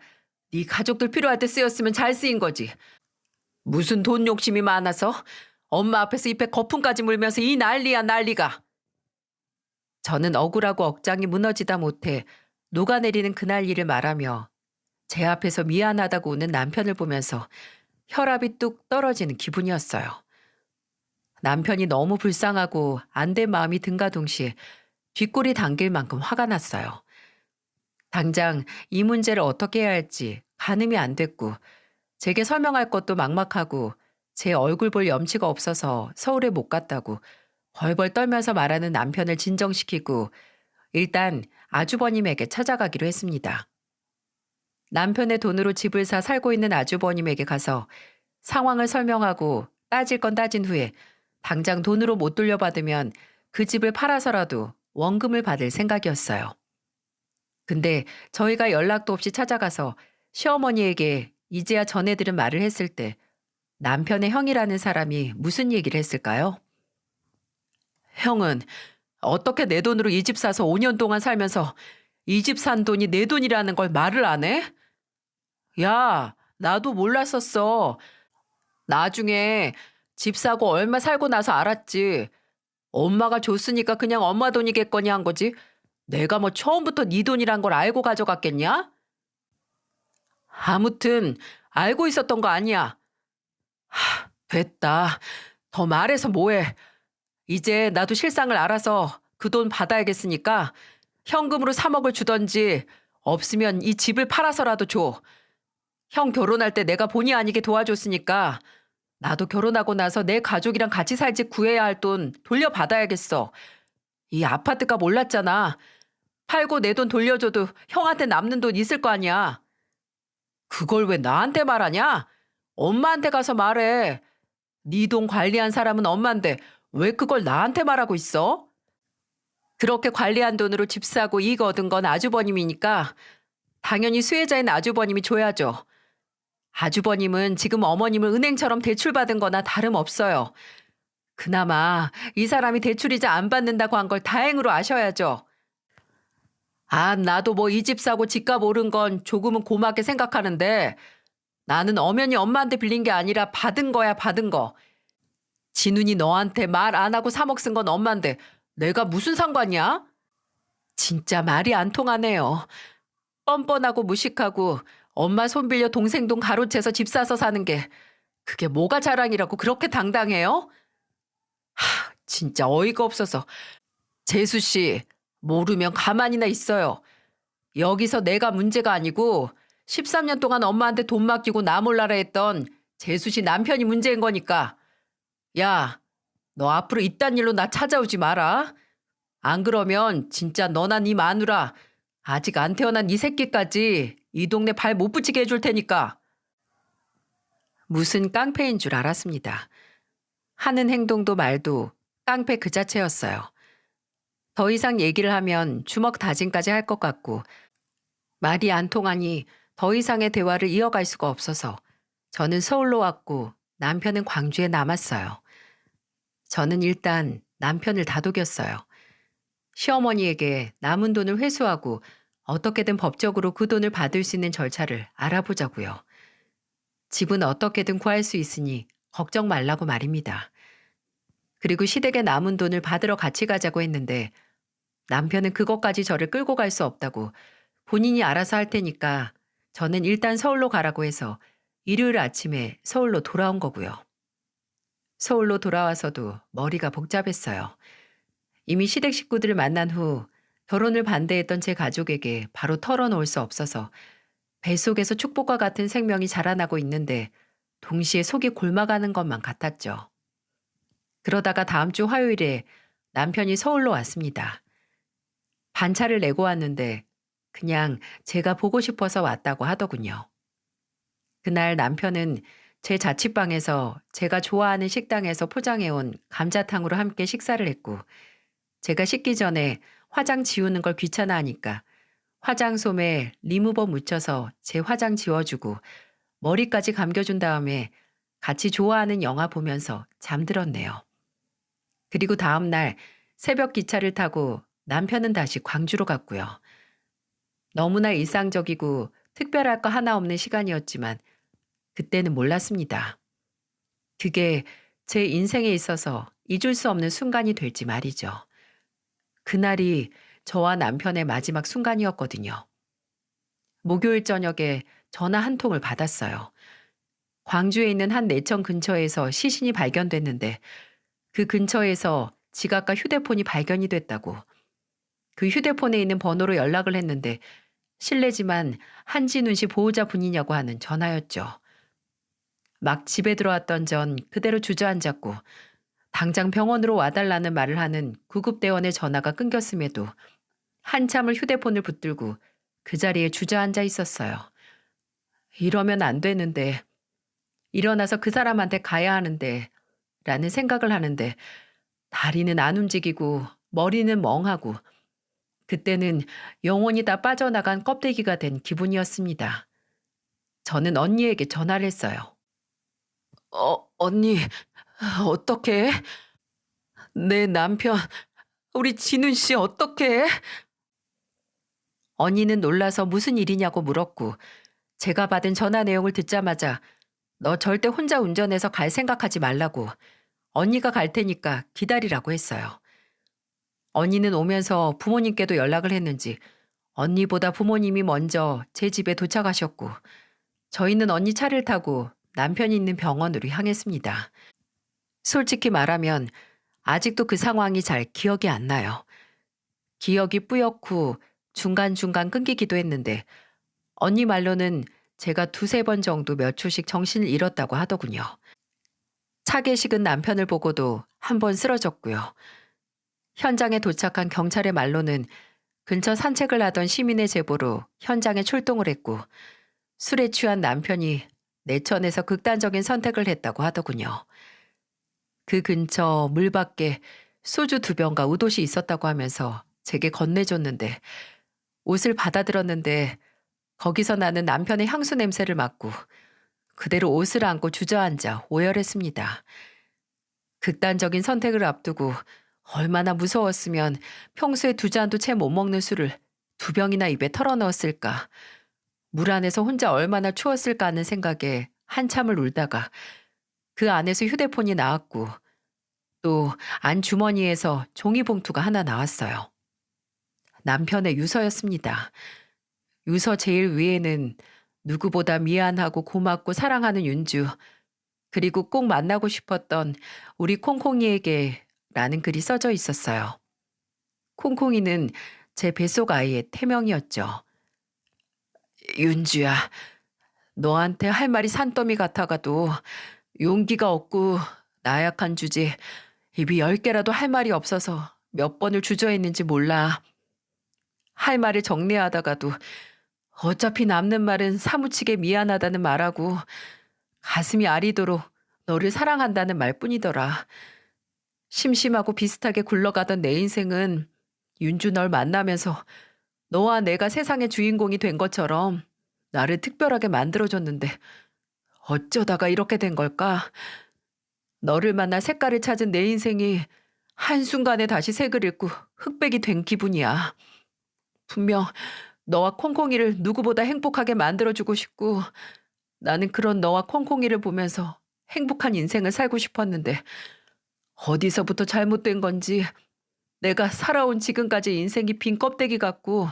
네 가족들 필요할 때 쓰였으면 잘 쓰인 거지. 무슨 돈 욕심이 많아서 엄마 앞에서 입에 거품까지 물면서 이 난리야 난리가. 저는 억울하고 억장이 무너지다 못해 녹아내리는 그날 일을 말하며 제 앞에서 미안하다고 우는 남편을 보면서 혈압이 뚝 떨어지는 기분이었어요. 남편이 너무 불쌍하고 안 된 마음이 든가 동시에 뒷골이 당길 만큼 화가 났어요. 당장 이 문제를 어떻게 해야 할지 가늠이 안 됐고 제게 설명할 것도 막막하고 제 얼굴 볼 염치가 없어서 서울에 못 갔다고 벌벌 떨면서 말하는 남편을 진정시키고 일단 아주버님에게 찾아가기로 했습니다. 남편의 돈으로 집을 사 살고 있는 아주버님에게 가서 상황을 설명하고 따질 건 따진 후에 당장 돈으로 못 돌려받으면 그 집을 팔아서라도 원금을 받을 생각이었어요. 근데 저희가 연락도 없이 찾아가서 시어머니에게 이제야 전해들은 말을 했을 때 남편의 형이라는 사람이 무슨 얘기를 했을까요? 형은 어떻게 내 돈으로 이 집 사서 5년 동안 살면서 이 집 산 돈이 내 돈이라는 걸 말을 안 해? 야, 나도 몰랐었어. 나중에 집 사고 얼마 살고 나서 알았지. 엄마가 줬으니까 그냥 엄마 돈이겠거니 한 거지. 내가 뭐 처음부터 네 돈이란 걸 알고 가져갔겠냐? 아무튼 알고 있었던 거 아니야. 됐다. 더 말해서 뭐해. 이제 나도 실상을 알아서 그 돈 받아야겠으니까 현금으로 3억을 주던지 없으면 이 집을 팔아서라도 줘. 형 결혼할 때 내가 본의 아니게 도와줬으니까 나도 결혼하고 나서 내 가족이랑 같이 살 집 구해야 할 돈 돌려받아야겠어. 이 아파트가 몰랐잖아. 팔고 내 돈 돌려줘도 형한테 남는 돈 있을 거 아니야. 그걸 왜 나한테 말하냐? 엄마한테 가서 말해. 네 돈 관리한 사람은 엄마인데 왜 그걸 나한테 말하고 있어? 그렇게 관리한 돈으로 집 사고 이익 얻은 건 아주버님이니까 당연히 수혜자인 아주버님이 줘야죠. 아주버님은 지금 어머님을 은행처럼 대출받은 거나 다름없어요. 그나마 이 사람이 대출이자 안 받는다고 한 걸 다행으로 아셔야죠. 아, 나도 뭐 이 집 사고 집값 오른 건 조금은 고맙게 생각하는데 나는 엄연히 엄마한테 빌린 게 아니라 받은 거야, 받은 거. 진훈이 너한테 말 안 하고 3억 쓴 건 엄마인데 내가 무슨 상관이야? 진짜 말이 안 통하네요. 뻔뻔하고 무식하고 엄마 손 빌려 동생 돈 가로채서 집 사서 사는 게 그게 뭐가 자랑이라고 그렇게 당당해요? 진짜 어이가 없어서. 재수 씨, 모르면 가만히나 있어요. 여기서 내가 문제가 아니고 13년 동안 엄마한테 돈 맡기고 나 몰라라 했던 재수 씨 남편이 문제인 거니까. 야, 너 앞으로 이딴 일로 나 찾아오지 마라. 안 그러면 진짜 너나 네 마누라 아직 안 태어난 네 새끼까지 이 동네 발 못 붙이게 해줄 테니까. 무슨 깡패인 줄 알았습니다. 하는 행동도 말도 깡패 그 자체였어요. 더 이상 얘기를 하면 주먹 다짐까지 할 것 같고 말이 안 통하니 더 이상의 대화를 이어갈 수가 없어서 저는 서울로 왔고 남편은 광주에 남았어요. 저는 일단 남편을 다독였어요. 시어머니에게 남은 돈을 회수하고 어떻게든 법적으로 그 돈을 받을 수 있는 절차를 알아보자고요. 집은 어떻게든 구할 수 있으니 걱정 말라고 말입니다. 그리고 시댁에 남은 돈을 받으러 같이 가자고 했는데 남편은 그것까지 저를 끌고 갈 수 없다고 본인이 알아서 할 테니까 저는 일단 서울로 가라고 해서 일요일 아침에 서울로 돌아온 거고요. 서울로 돌아와서도 머리가 복잡했어요. 이미 시댁 식구들을 만난 후 결혼을 반대했던 제 가족에게 바로 털어놓을 수 없어서 뱃속에서 축복과 같은 생명이 자라나고 있는데 동시에 속이 골마가는 것만 같았죠. 그러다가 다음 주 화요일에 남편이 서울로 왔습니다. 반차를 내고 왔는데 그냥 제가 보고 싶어서 왔다고 하더군요. 그날 남편은 제 자취방에서 제가 좋아하는 식당에서 포장해온 감자탕으로 함께 식사를 했고, 제가 씻기 전에 화장 지우는 걸 귀찮아 하니까 화장솜에 리무버 묻혀서 제 화장 지워주고 머리까지 감겨준 다음에 같이 좋아하는 영화 보면서 잠들었네요. 그리고 다음날 새벽 기차를 타고 남편은 다시 광주로 갔고요. 너무나 일상적이고 특별할 거 하나 없는 시간이었지만 그때는 몰랐습니다. 그게 제 인생에 있어서 잊을 수 없는 순간이 될지 말이죠. 그날이 저와 남편의 마지막 순간이었거든요. 목요일 저녁에 전화 한 통을 받았어요. 광주에 있는 한 내천 근처에서 시신이 발견됐는데 그 근처에서 지갑과 휴대폰이 발견이 됐다고. 그 휴대폰에 있는 번호로 연락을 했는데 실례지만 한진훈 씨 보호자 분이냐고 하는 전화였죠. 막 집에 들어왔던 전 그대로 주저앉았고 당장 병원으로 와달라는 말을 하는 구급대원의 전화가 끊겼음에도 한참을 휴대폰을 붙들고 그 자리에 주저앉아 있었어요. 이러면 안 되는데, 일어나서 그 사람한테 가야 하는데 라는 생각을 하는데 다리는 안 움직이고 머리는 멍하고 그때는 영혼이 다 빠져나간 껍데기가 된 기분이었습니다. 저는 언니에게 전화를 했어요. 언니, 어떡해? 내 남편, 우리 진훈 씨 어떡해? 언니는 놀라서 무슨 일이냐고 물었고 제가 받은 전화 내용을 듣자마자 너 절대 혼자 운전해서 갈 생각하지 말라고 언니가 갈 테니까 기다리라고 했어요. 언니는 오면서 부모님께도 연락을 했는지 언니보다 부모님이 먼저 제 집에 도착하셨고 저희는 언니 차를 타고 남편이 있는 병원으로 향했습니다. 솔직히 말하면 아직도 그 상황이 잘 기억이 안 나요. 기억이 뿌옇고 중간중간 끊기기도 했는데 언니 말로는 제가 두세 번 정도 몇 초씩 정신을 잃었다고 하더군요. 차게 식은 남편을 보고도 한 번 쓰러졌고요. 현장에 도착한 경찰의 말로는 근처 산책을 하던 시민의 제보로 현장에 출동을 했고 술에 취한 남편이 내천에서 극단적인 선택을 했다고 하더군요. 그 근처 물 밖에 소주 2병과 우돛이 있었다고 하면서 제게 건네줬는데 옷을 받아들었는데 거기서 나는 남편의 향수 냄새를 맡고 그대로 옷을 안고 주저앉아 오열했습니다. 극단적인 선택을 앞두고 얼마나 무서웠으면 평소에 2잔도 채 못 먹는 술을 2병이나 입에 털어넣었을까. 물 안에서 혼자 얼마나 추웠을까 하는 생각에 한참을 울다가 그 안에서 휴대폰이 나왔고 또 안 주머니에서 종이봉투가 하나 나왔어요. 남편의 유서였습니다. 유서 제일 위에는 누구보다 미안하고 고맙고 사랑하는 윤주, 그리고 꼭 만나고 싶었던 우리 콩콩이에게 라는 글이 써져 있었어요. 콩콩이는 제 뱃속 아이의 태명이었죠. 윤주야, 너한테 할 말이 산더미 같아가도 용기가 없고 나약한 주제 입이 10개라도 할 말이 없어서 몇 번을 주저했는지 몰라. 할 말을 정리하다가도 어차피 남는 말은 사무치게 미안하다는 말하고 가슴이 아리도록 너를 사랑한다는 말뿐이더라. 심심하고 비슷하게 굴러가던 내 인생은 윤주 널 만나면서 너와 내가 세상의 주인공이 된 것처럼 나를 특별하게 만들어줬는데 어쩌다가 이렇게 된 걸까? 너를 만나 색깔을 찾은 내 인생이 한순간에 다시 색을 잃고 흑백이 된 기분이야. 분명 너와 콩콩이를 누구보다 행복하게 만들어주고 싶고 나는 그런 너와 콩콩이를 보면서 행복한 인생을 살고 싶었는데 어디서부터 잘못된 건지 내가 살아온 지금까지 인생이 빈 껍데기 같고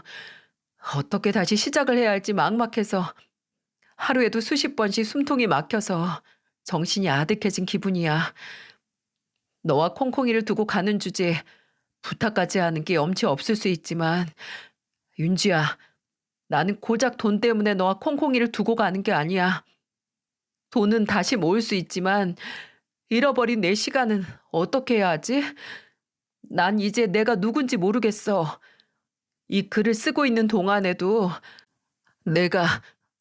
어떻게 다시 시작을 해야 할지 막막해서 하루에도 수십 번씩 숨통이 막혀서 정신이 아득해진 기분이야. 너와 콩콩이를 두고 가는 주제에 부탁까지 하는 게 염치 없을 수 있지만 윤주야, 나는 고작 돈 때문에 너와 콩콩이를 두고 가는 게 아니야. 돈은 다시 모을 수 있지만 잃어버린 내 시간은 어떻게 해야 하지? 난 이제 내가 누군지 모르겠어. 이 글을 쓰고 있는 동안에도 내가,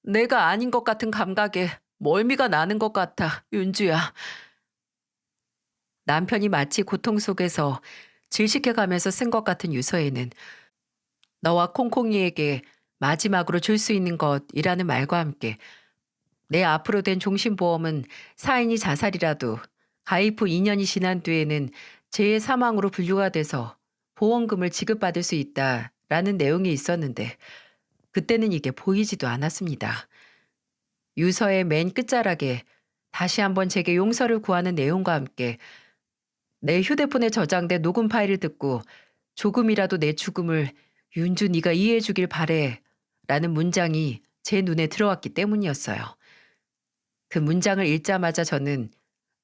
내가 아닌 것 같은 감각에 멀미가 나는 것 같아, 윤주야. 남편이 마치 고통 속에서 질식해가면서 쓴 것 같은 유서에는 너와 콩콩이에게 마지막으로 줄 수 있는 것이라는 말과 함께 내 앞으로 된 종신보험은 사인이 자살이라도 가입 후 2년이 지난 뒤에는 재해 사망으로 분류가 돼서 보험금을 지급받을 수 있다라는 내용이 있었는데 그때는 이게 보이지도 않았습니다. 유서의 맨 끝자락에 다시 한번 제게 용서를 구하는 내용과 함께 내 휴대폰에 저장된 녹음 파일을 듣고 조금이라도 내 죽음을 윤주 네가 이해해 주길 바래 라는 문장이 제 눈에 들어왔기 때문이었어요. 그 문장을 읽자마자 저는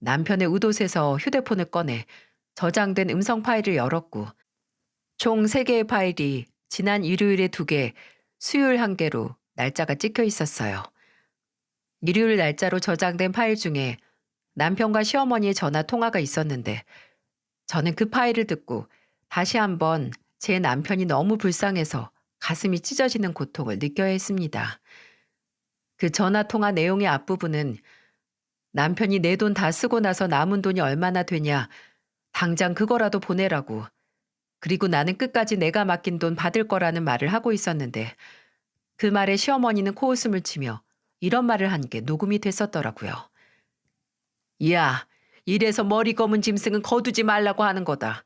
남편의 웃옷에서 휴대폰을 꺼내 저장된 음성 파일을 열었고 총 3개의 파일이 지난 일요일에 2개, 수요일 1개로 날짜가 찍혀 있었어요. 일요일 날짜로 저장된 파일 중에 남편과 시어머니의 전화 통화가 있었는데 저는 그 파일을 듣고 다시 한번 제 남편이 너무 불쌍해서 가슴이 찢어지는 고통을 느껴야 했습니다. 그 전화 통화 내용의 앞부분은 남편이 내 돈 다 쓰고 나서 남은 돈이 얼마나 되냐, 당장 그거라도 보내라고, 그리고 나는 끝까지 내가 맡긴 돈 받을 거라는 말을 하고 있었는데 그 말에 시어머니는 코웃음을 치며 이런 말을 한 게 녹음이 됐었더라고요. 야, 이래서 머리 검은 짐승은 거두지 말라고 하는 거다.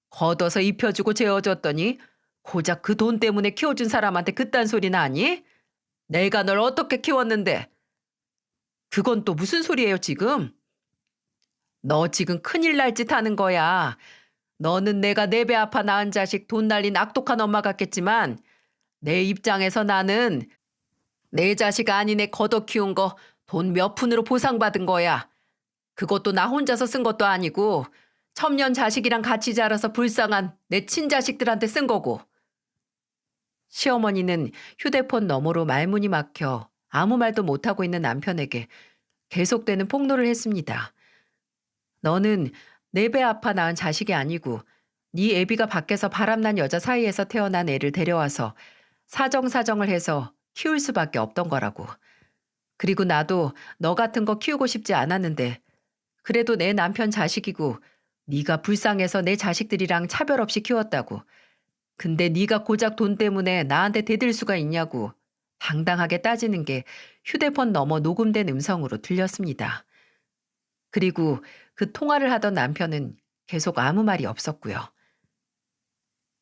걷어서 입혀주고 재워줬더니 고작 그 돈 때문에 키워준 사람한테 그딴 소리나 하니? 내가 널 어떻게 키웠는데? 그건 또 무슨 소리예요 지금? 너 지금 큰일 날 짓 하는 거야. 너는 내가 내 배 아파 낳은 자식 돈 날린 악독한 엄마 같겠지만 내 입장에서 나는 내 자식 아닌 애 걷어 키운 거 돈 몇 푼으로 보상받은 거야. 그것도 나 혼자서 쓴 것도 아니고 첨년 자식이랑 같이 자라서 불쌍한 내 친자식들한테 쓴 거고. 시어머니는 휴대폰 너머로 말문이 막혀 아무 말도 못하고 있는 남편에게 계속되는 폭로를 했습니다. 너는 내 배 아파 낳은 자식이 아니고 네 애비가 밖에서 바람난 여자 사이에서 태어난 애를 데려와서 사정사정을 해서 키울 수밖에 없던 거라고. 그리고 나도 너 같은 거 키우고 싶지 않았는데 그래도 내 남편 자식이고 네가 불쌍해서 내 자식들이랑 차별 없이 키웠다고. 근데 네가 고작 돈 때문에 나한테 대들 수가 있냐고 당당하게 따지는 게 휴대폰 너머 녹음된 음성으로 들렸습니다. 그리고 그 통화를 하던 남편은 계속 아무 말이 없었고요.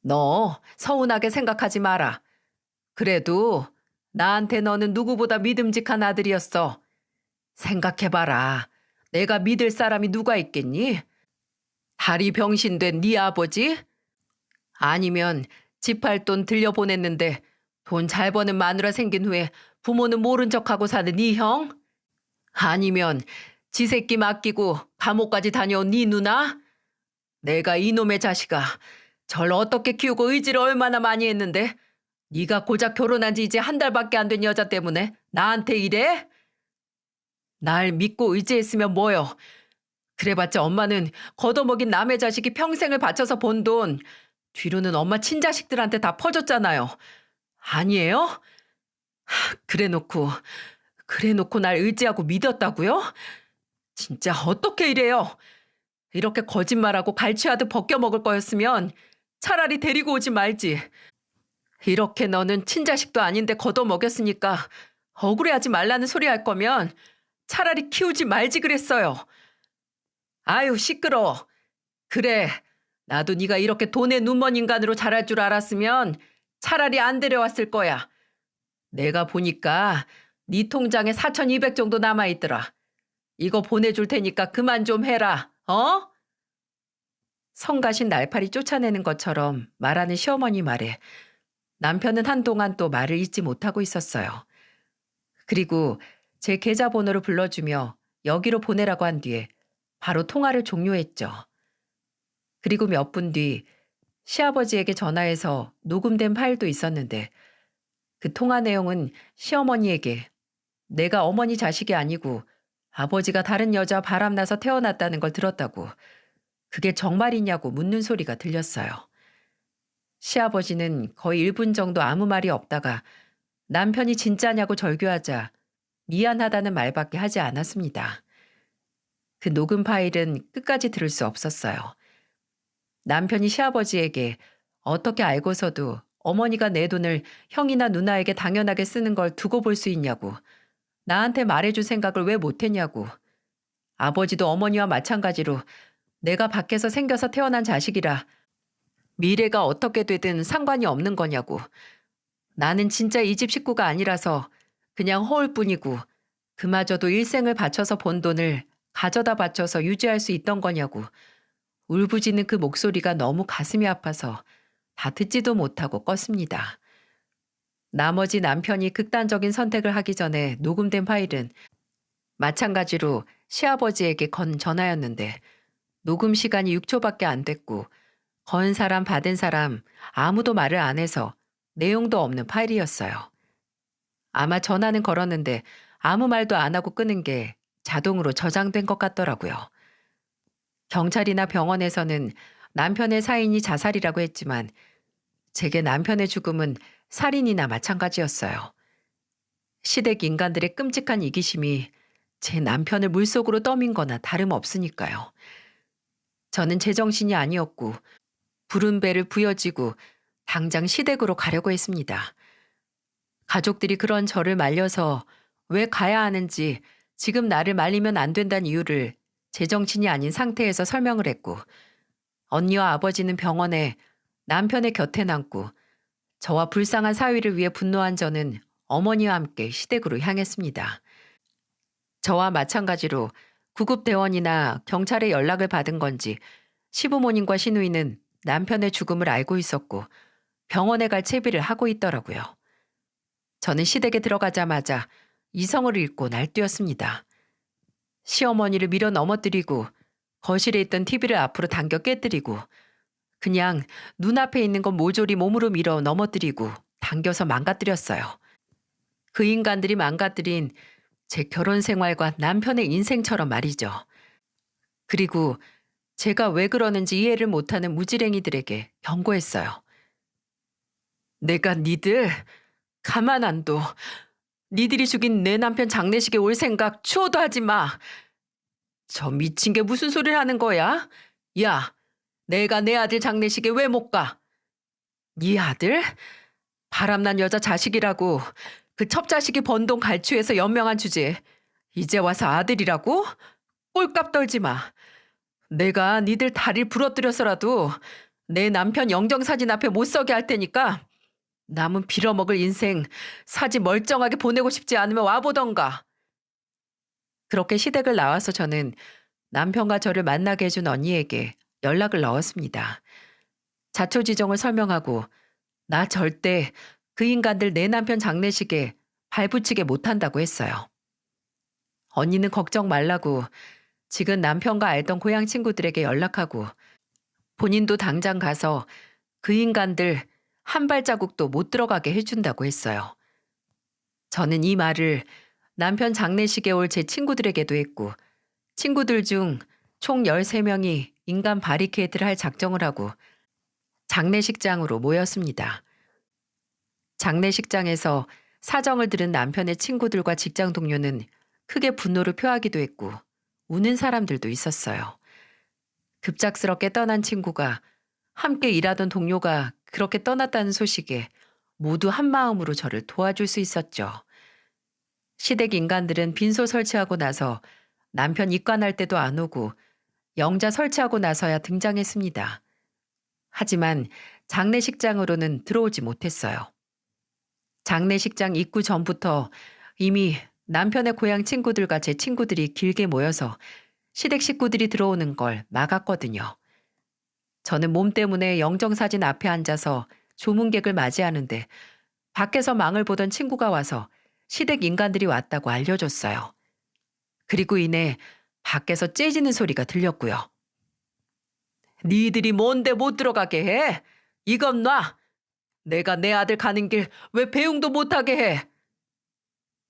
너 서운하게 생각하지 마라. 그래도 나한테 너는 누구보다 믿음직한 아들이었어. 생각해봐라. 내가 믿을 사람이 누가 있겠니? 다리 병신된 네 아버지? 아니면 집 할 돈 들려보냈는데 돈 잘 버는 마누라 생긴 후에 부모는 모른 척하고 사는 네 형? 아니면 지 새끼 맡기고 감옥까지 다녀온 네 누나? 내가 이놈의 자식아 절 어떻게 키우고 의지를 얼마나 많이 했는데 네가 고작 결혼한 지 이제 1달밖에 안 된 여자 때문에 나한테 이래? 날 믿고 의지했으면 뭐여. 그래봤자 엄마는 걷어먹인 남의 자식이 평생을 바쳐서 번 돈 뒤로는 엄마 친자식들한테 다 퍼줬잖아요. 아니에요? 그래놓고 날 의지하고 믿었다고요? 진짜 어떻게 이래요? 이렇게 거짓말하고 갈취하듯 벗겨먹을 거였으면 차라리 데리고 오지 말지. 이렇게 너는 친자식도 아닌데 걷어먹였으니까 억울해하지 말라는 소리 할 거면 차라리 키우지 말지 그랬어요. 아유 시끄러워. 그래 나도 네가 이렇게 돈에 눈먼 인간으로 자랄 줄 알았으면 차라리 안 데려왔을 거야. 내가 보니까 네 통장에 4,200 정도 남아있더라. 이거 보내줄 테니까 그만 좀 해라. 어? 성가신 날파리 쫓아내는 것처럼 말하는 시어머니 말에 남편은 한동안 또 말을 잇지 못하고 있었어요. 그리고 제 계좌번호를 불러주며 여기로 보내라고 한 뒤에 바로 통화를 종료했죠. 그리고 몇 분 뒤 시아버지에게 전화해서 녹음된 파일도 있었는데 그 통화 내용은 시어머니에게 내가 어머니 자식이 아니고 아버지가 다른 여자 바람나서 태어났다는 걸 들었다고. 그게 정말이냐고 묻는 소리가 들렸어요. 시아버지는 거의 1분 정도 아무 말이 없다가 남편이 진짜냐고 절규하자 미안하다는 말밖에 하지 않았습니다. 그 녹음 파일은 끝까지 들을 수 없었어요. 남편이 시아버지에게 어떻게 알고서도 어머니가 내 돈을 형이나 누나에게 당연하게 쓰는 걸 두고 볼 수 있냐고, 나한테 말해줄 생각을 왜 못했냐고, 아버지도 어머니와 마찬가지로 내가 밖에서 생겨서 태어난 자식이라 미래가 어떻게 되든 상관이 없는 거냐고, 나는 진짜 이 집 식구가 아니라서 그냥 허울 뿐이고 그마저도 일생을 바쳐서 번 돈을 가져다 바쳐서 유지할 수 있던 거냐고, 울부짖는 그 목소리가 너무 가슴이 아파서 다 듣지도 못하고 껐습니다. 나머지 남편이 극단적인 선택을 하기 전에 녹음된 파일은 마찬가지로 시아버지에게 건 전화였는데 녹음 시간이 6초밖에 안 됐고 건 사람 받은 사람 아무도 말을 안 해서 내용도 없는 파일이었어요. 아마 전화는 걸었는데 아무 말도 안 하고 끄는 게 자동으로 저장된 것 같더라고요. 경찰이나 병원에서는 남편의 사인이 자살이라고 했지만 제게 남편의 죽음은 살인이나 마찬가지였어요. 시댁 인간들의 끔찍한 이기심이 제 남편을 물속으로 떠민 거나 다름없으니까요. 저는 제정신이 아니었고 부른 배를 부여지고 당장 시댁으로 가려고 했습니다. 가족들이 그런 저를 말려서 왜 가야 하는지 지금 나를 말리면 안 된다는 이유를 제정신이 아닌 상태에서 설명을 했고 언니와 아버지는 병원에 남편의 곁에 남고 저와 불쌍한 사위를 위해 분노한 저는 어머니와 함께 시댁으로 향했습니다. 저와 마찬가지로 구급대원이나 경찰에 연락을 받은 건지 시부모님과 시누이는 남편의 죽음을 알고 있었고 병원에 갈 채비를 하고 있더라고요. 저는 시댁에 들어가자마자 이성을 잃고 날뛰었습니다. 시어머니를 밀어 넘어뜨리고 거실에 있던 TV를 앞으로 당겨 깨뜨리고 그냥 눈앞에 있는 건 모조리 몸으로 밀어 넘어뜨리고 당겨서 망가뜨렸어요. 그 인간들이 망가뜨린 제 결혼 생활과 남편의 인생처럼 말이죠. 그리고 제가 왜 그러는지 이해를 못하는 무지랭이들에게 경고했어요. 내가 니들 가만 안 둬. 니들이 죽인 내 남편 장례식에 올 생각 추호도 하지 마. 저 미친 게 무슨 소리를 하는 거야? 야, 내가 내 아들 장례식에 왜 못 가? 네 아들? 바람난 여자 자식이라고 그 첩자식이 번 돈 갈취해서 연명한 주제. 이제 와서 아들이라고? 꼴값 떨지 마. 내가 니들 다리를 부러뜨려서라도 내 남편 영정사진 앞에 못 서게 할 테니까 남은 빌어먹을 인생 사지 멀쩡하게 보내고 싶지 않으면 와보던가. 그렇게 시댁을 나와서 저는 남편과 저를 만나게 해준 언니에게 연락을 넣었습니다. 자초지종을 설명하고 나 절대 그 인간들 내 남편 장례식에 발붙이게 못한다고 했어요. 언니는 걱정 말라고 지금 남편과 알던 고향 친구들에게 연락하고 본인도 당장 가서 그 인간들 한 발자국도 못 들어가게 해준다고 했어요. 저는 이 말을 남편 장례식에 올 제 친구들에게도 했고 친구들 중 총 13명이 인간 바리케이트를 할 작정을 하고 장례식장으로 모였습니다. 장례식장에서 사정을 들은 남편의 친구들과 직장 동료는 크게 분노를 표하기도 했고 우는 사람들도 있었어요. 급작스럽게 떠난 친구가 함께 일하던 동료가 그렇게 떠났다는 소식에 모두 한마음으로 저를 도와줄 수 있었죠. 시댁 인간들은 빈소 설치하고 나서 남편 입관할 때도 안 오고 영자 설치하고 나서야 등장했습니다. 하지만 장례식장으로는 들어오지 못했어요. 장례식장 입구 전부터 이미 남편의 고향 친구들과 제 친구들이 길게 모여서 시댁 식구들이 들어오는 걸 막았거든요. 저는 몸 때문에 영정사진 앞에 앉아서 조문객을 맞이하는데 밖에서 망을 보던 친구가 와서 시댁 인간들이 왔다고 알려줬어요. 그리고 이내 밖에서 째지는 소리가 들렸고요. 니들이 뭔데 못 들어가게 해? 이건 놔! 내가 내 아들 가는 길 왜 배웅도 못하게 해?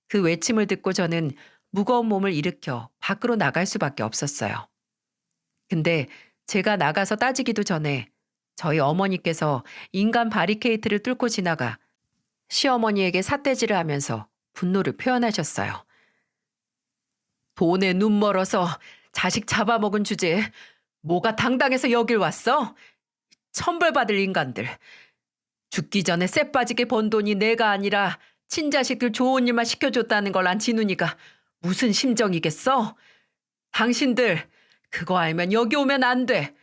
그 외침을 듣고 저는 무거운 몸을 일으켜 밖으로 나갈 수밖에 없었어요. 근데 제가 나가서 따지기도 전에 저희 어머니께서 인간 바리케이트를 뚫고 지나가 시어머니에게 삿대질을 하면서 분노를 표현하셨어요. 돈에 눈 멀어서 자식 잡아먹은 주제에 뭐가 당당해서 여길 왔어? 천벌받을 인간들. 죽기 전에 쎄 빠지게 번 돈이 내가 아니라 친자식들 좋은 일만 시켜줬다는 걸 안 진훈이가 무슨 심정이겠어? 당신들 그거 알면 여기 오면 안 돼.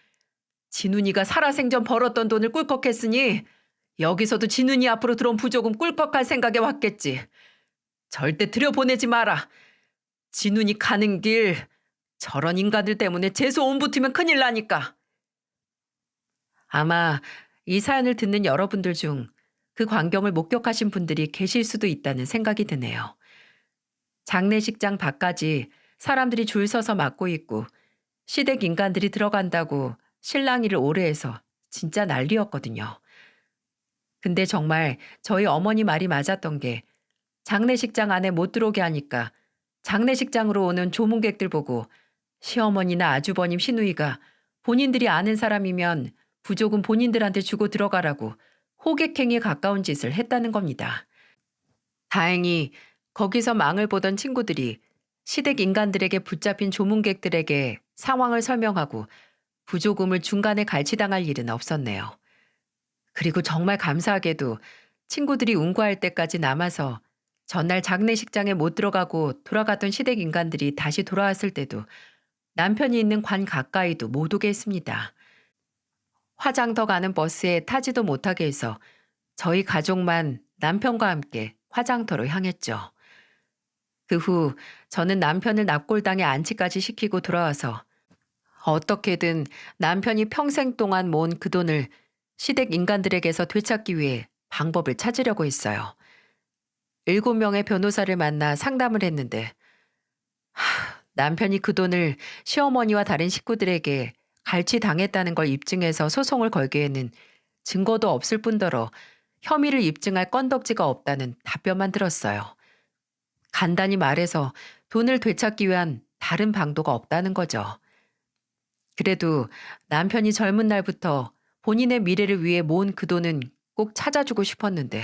진훈이가 살아생전 벌었던 돈을 꿀꺽했으니 여기서도 진훈이 앞으로 들어온 부조금 꿀꺽할 생각에 왔겠지. 절대 들여보내지 마라. 진훈이 가는 길 저런 인간들 때문에 재수 온 붙으면 큰일 나니까. 아마 이 사연을 듣는 여러분들 중 그 광경을 목격하신 분들이 계실 수도 있다는 생각이 드네요. 장례식장 밖까지 사람들이 줄 서서 막고 있고 시댁 인간들이 들어간다고 실랑이를 오래 해서 진짜 난리였거든요. 근데 정말 저희 어머니 말이 맞았던 게 장례식장 안에 못 들어오게 하니까 장례식장으로 오는 조문객들 보고 시어머니나 아주버님 시누이가 본인들이 아는 사람이면 부족은 본인들한테 주고 들어가라고 호객행위에 가까운 짓을 했다는 겁니다. 다행히 거기서 망을 보던 친구들이 시댁 인간들에게 붙잡힌 조문객들에게 상황을 설명하고 부조금을 중간에 갈취당할 일은 없었네요. 그리고 정말 감사하게도 친구들이 운구할 때까지 남아서 전날 장례식장에 못 들어가고 돌아갔던 시댁 인간들이 다시 돌아왔을 때도 남편이 있는 관 가까이도 못 오게 했습니다. 화장터 가는 버스에 타지도 못하게 해서 저희 가족만 남편과 함께 화장터로 향했죠. 그 후 저는 남편을 납골당에 안치까지 시키고 돌아와서 어떻게든 남편이 평생 동안 모은 그 돈을 시댁 인간들에게서 되찾기 위해 방법을 찾으려고 했어요. 7명의 변호사를 만나 상담을 했는데 남편이 그 돈을 시어머니와 다른 식구들에게 갈취당했다는 걸 입증해서 소송을 걸기에는 증거도 없을 뿐더러 혐의를 입증할 건덕지가 없다는 답변만 들었어요. 간단히 말해서 돈을 되찾기 위한 다른 방도가 없다는 거죠. 그래도 남편이 젊은 날부터 본인의 미래를 위해 모은 그 돈은 꼭 찾아주고 싶었는데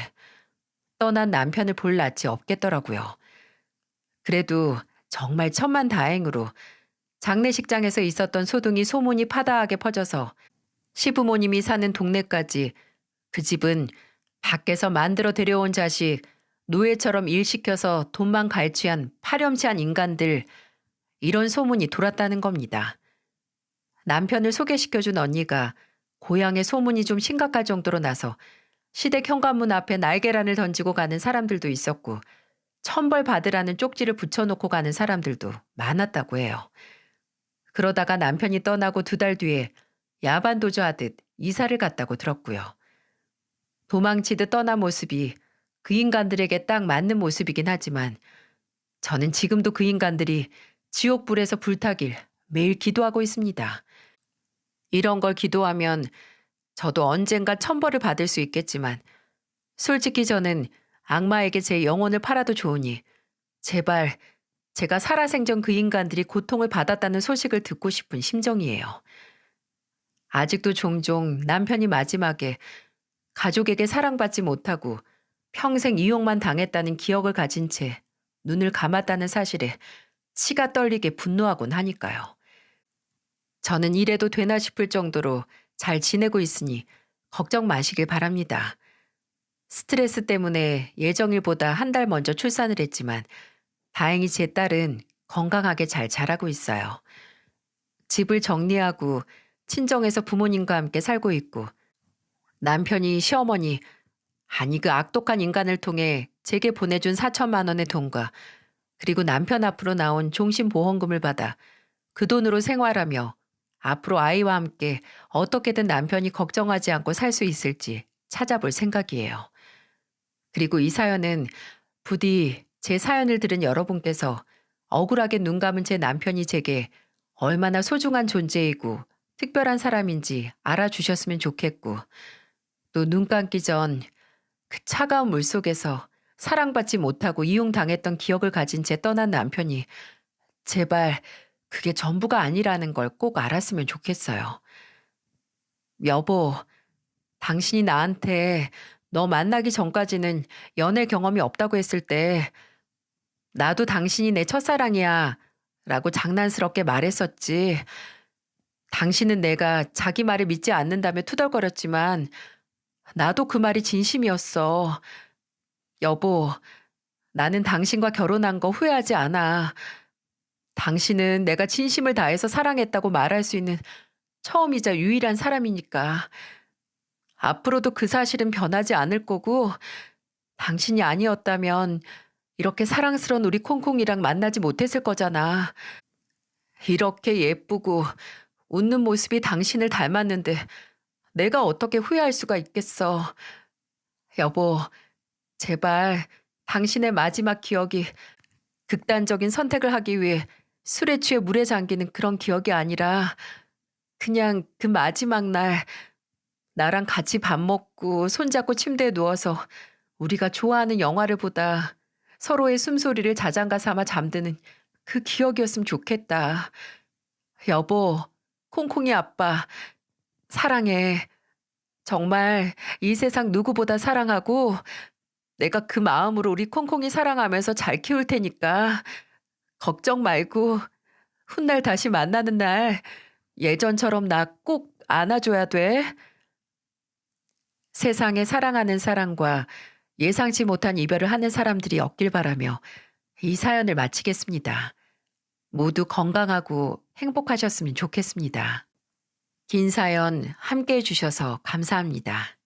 떠난 남편을 볼 낯이 없겠더라고요. 그래도 정말 천만다행으로 장례식장에서 있었던 소동이 소문이 파다하게 퍼져서 시부모님이 사는 동네까지 그 집은 밖에서 만들어 데려온 자식 노예처럼 일 시켜서 돈만 갈취한 파렴치한 인간들 이런 소문이 돌았다는 겁니다. 남편을 소개시켜준 언니가 고향의 소문이 좀 심각할 정도로 나서 시댁 현관문 앞에 날계란을 던지고 가는 사람들도 있었고 천벌 받으라는 쪽지를 붙여놓고 가는 사람들도 많았다고 해요. 그러다가 남편이 떠나고 2달 뒤에 야반도주하듯 이사를 갔다고 들었고요. 도망치듯 떠난 모습이 그 인간들에게 딱 맞는 모습이긴 하지만 저는 지금도 그 인간들이 지옥불에서 불타길 매일 기도하고 있습니다. 이런 걸 기도하면 저도 언젠가 천벌을 받을 수 있겠지만 솔직히 저는 악마에게 제 영혼을 팔아도 좋으니 제발 제가 살아생전 그 인간들이 고통을 받았다는 소식을 듣고 싶은 심정이에요. 아직도 종종 남편이 마지막에 가족에게 사랑받지 못하고 평생 이용만 당했다는 기억을 가진 채 눈을 감았다는 사실에 치가 떨리게 분노하곤 하니까요. 저는 이래도 되나 싶을 정도로 잘 지내고 있으니 걱정 마시길 바랍니다. 스트레스 때문에 예정일보다 1달 먼저 출산을 했지만 다행히 제 딸은 건강하게 잘 자라고 있어요. 집을 정리하고 친정에서 부모님과 함께 살고 있고 남편이 시어머니 아니 그 악독한 인간을 통해 제게 보내준 4천만 원의 돈과 그리고 남편 앞으로 나온 종신보험금을 받아 그 돈으로 생활하며 앞으로 아이와 함께 어떻게든 남편이 걱정하지 않고 살 수 있을지 찾아볼 생각이에요. 그리고 이 사연은 부디 제 사연을 들은 여러분께서 억울하게 눈 감은 제 남편이 제게 얼마나 소중한 존재이고 특별한 사람인지 알아주셨으면 좋겠고 또 눈 감기 전 그 차가운 물속에서 사랑받지 못하고 이용당했던 기억을 가진 채 떠난 남편이 제발 그게 전부가 아니라는 걸 꼭 알았으면 좋겠어요. 여보, 당신이 나한테 너 만나기 전까지는 연애 경험이 없다고 했을 때 나도 당신이 내 첫사랑이야 라고 장난스럽게 말했었지. 당신은 내가 자기 말을 믿지 않는다며 투덜거렸지만 나도 그 말이 진심이었어. 여보, 나는 당신과 결혼한 거 후회하지 않아. 당신은 내가 진심을 다해서 사랑했다고 말할 수 있는 처음이자 유일한 사람이니까. 앞으로도 그 사실은 변하지 않을 거고, 당신이 아니었다면 이렇게 사랑스러운 우리 콩콩이랑 만나지 못했을 거잖아. 이렇게 예쁘고 웃는 모습이 당신을 닮았는데 내가 어떻게 후회할 수가 있겠어. 여보, 제발 당신의 마지막 기억이 극단적인 선택을 하기 위해 술에 취해 물에 잠기는 그런 기억이 아니라 그냥 그 마지막 날 나랑 같이 밥 먹고 손잡고 침대에 누워서 우리가 좋아하는 영화를 보다 서로의 숨소리를 자장가 삼아 잠드는 그 기억이었으면 좋겠다. 여보, 콩콩이 아빠, 사랑해. 정말 이 세상 누구보다 사랑하고 내가 그 마음으로 우리 콩콩이 사랑하면서 잘 키울 테니까 걱정 말고 훗날 다시 만나는 날 예전처럼 나 꼭 안아줘야 돼. 세상에 사랑하는 사람과 예상치 못한 이별을 하는 사람들이 없길 바라며 이 사연을 마치겠습니다. 모두 건강하고 행복하셨으면 좋겠습니다. 긴 사연 함께 해주셔서 감사합니다.